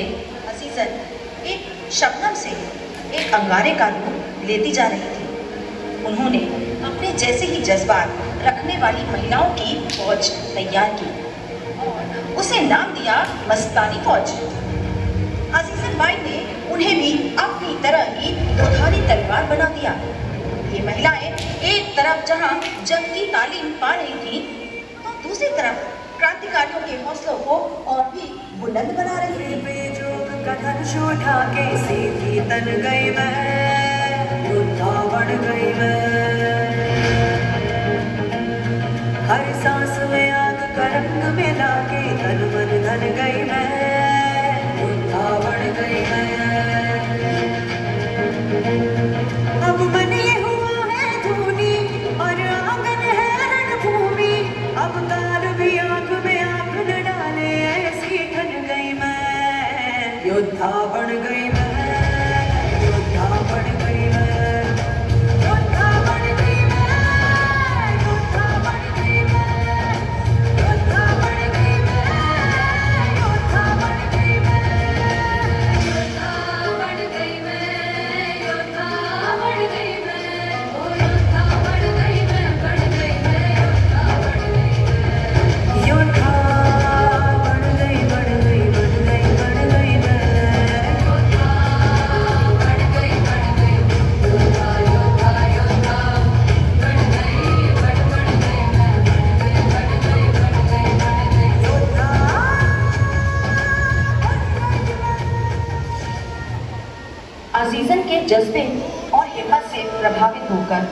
पहले अजीजन एक शबनम से एक अंगारे का रूप लेती जा रही थी। उन्होंने अपने जैसे ही जज्बात रखने वाली महिलाओं की फौज तैयार की और उसे नाम दिया मस्तानी फौज। अजीजन बाई ने उन्हें भी अपनी तरह की दुधारी तलवार बना दिया। ये महिलाएं एक तरफ जहां जंग की तालीम पा रही थी, तो दूसरी तरफ क्रांतिकारियों के हौसलों को और भी बुलंद बना रही थी। उठा के सीधी तन गई मैं, योद्धा बन गई मैं। हर सांस में आग का रंग मिला के तन मन धन गई मैं, योद्धा बन गई मैं। अब मन ये हुआ है धूनी और आंगन है रणभूमि, अब काल भी आंख में आंख न डाले ऐसी ठन गई मैं, योद्धा बन गई मैं, योद्धा बन गई मैं, योद्धा बन गई मैं, योद्धा बन गई मैं, योद्धा बन गई मैं, योद्धा बन गई मैं, योद्धा बन गई मैं, योद्धा बन गई मैं, ओ योद्धा बन गई मैं, बन गई मैं, योद्धा बन गई, बन गई, बन गई, बन गई मैं, योद्धा बन गई, बन गई, योद्धा योद्धा योद्धा बन गई, बन गई मैं, बन गई, बन गई, बन गई, योद्धा अजीजन के जज्बे और हिम्मत से प्रभावित होकर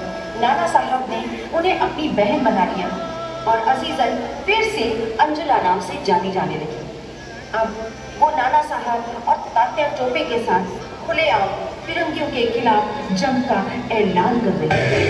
नाना साहब ने उन्हें अपनी बहन बना लिया और अजीजन फिर से अंजुला नाम से जानी जाने लगी। अब वो नाना साहब और तात्या टोपे के साथ खुलेआम फिरंगियों के खिलाफ जंग का ऐलान कर रही है।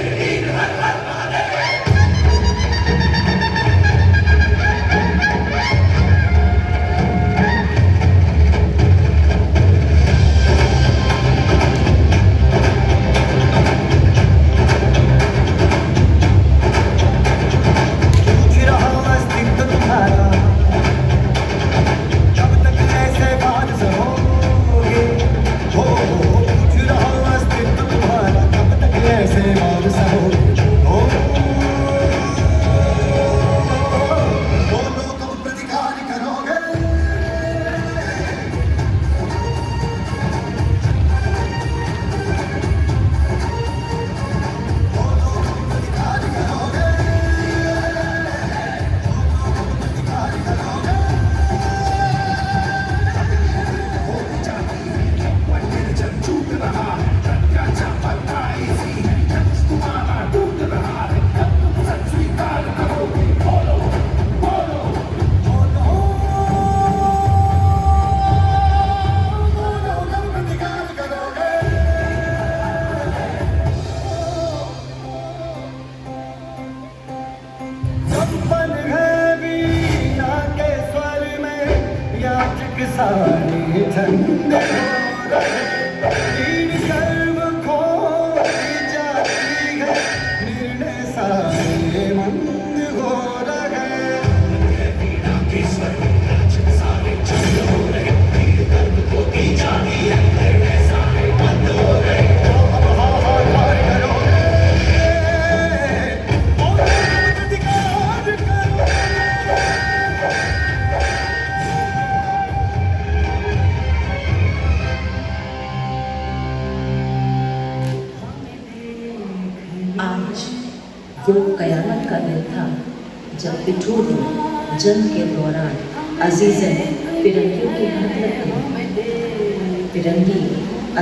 सारे झंडे तीन कर्म खो जाती है, निर्णय सारे मंद हो रहे। आज वो कयामत का दिन था जब पिठूर में जंग के दौरान अजीजन फिरंगियों की हाथ लग गई। फिरंगी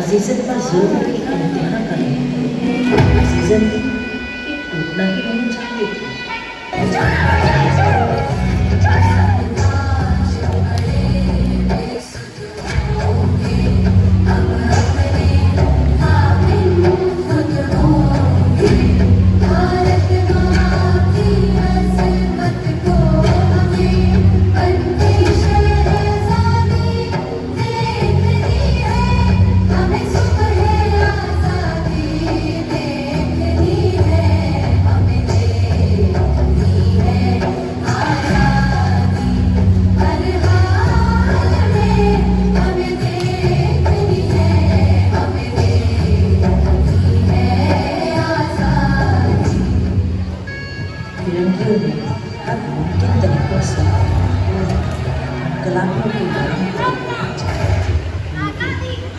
अजीजन पर जुल्म की इंतहा कर रहे थे। अजीजन ने ये टूटना ही नहीं चाहती थी। है के नाम पर पहुंच गए।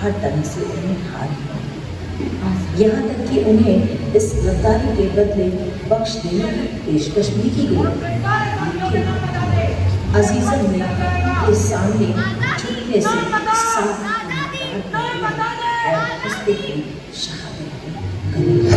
हर तरह से उन्हें हार मिली। यहाँ तक कि उन्हें इस गद्दारी के बदले बख्श देने की पेशकश भी की गई, लेकिन अजीजन ने उनके सामने झुकने से साफ इनकार कर दिया और उस पे भी शहादत दी।